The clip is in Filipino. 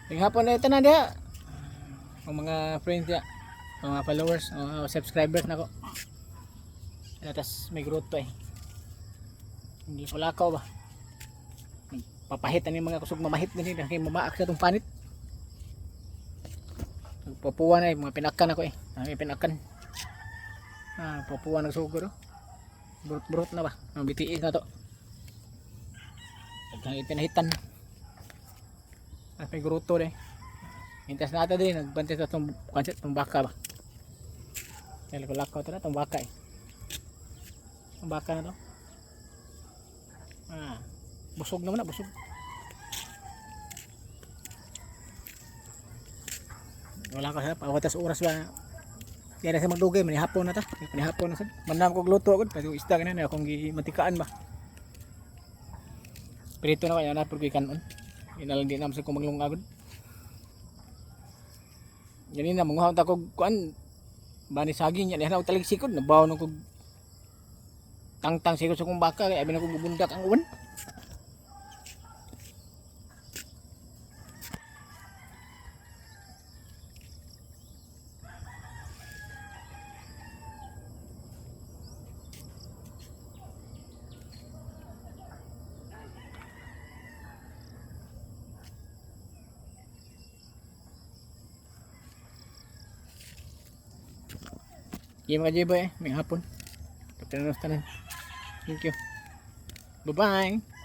Ning hapon na ito na dia. Ang mga friends dia, mga followers, mga subscribers nako. Atas may grotto eh. Hindi ko lakaw ba. Papahit ani mga kusog mamahit ni kay mamaak sa tong panit. Papuwan ay mga pinakan ako eh. Ang pinakan. Papuwan nagsugod oh. Burot-burot na ba? Ang BTS na to. Ang ipinahitan. May gruto rin. Hintas na ito din. Nagbantay sa itong baka ba. Kaya lakaw ito na itong baka eh. Itong baka na to. Busog naman na. Busog. Wala ka sa pawatas oras ba. Kaya na sa magdugay. Manihapon na ta. Manihapon na sa. Mandam ko gluto agad. Pati isda ka na. Akong matikaan ba. Prito na kaya na. Pagkay kanon. Inalang din naman sa kumaglong agad. Ganina manguhaw ta kog kuan bani saging yan na talig sikod nabaw nang kog tangtang sikod sa kong baka kay abi na kog bubundak ang uwan. Iya mga jiboy may hapon. Pagtanong tanan. Thank you. Bye-bye.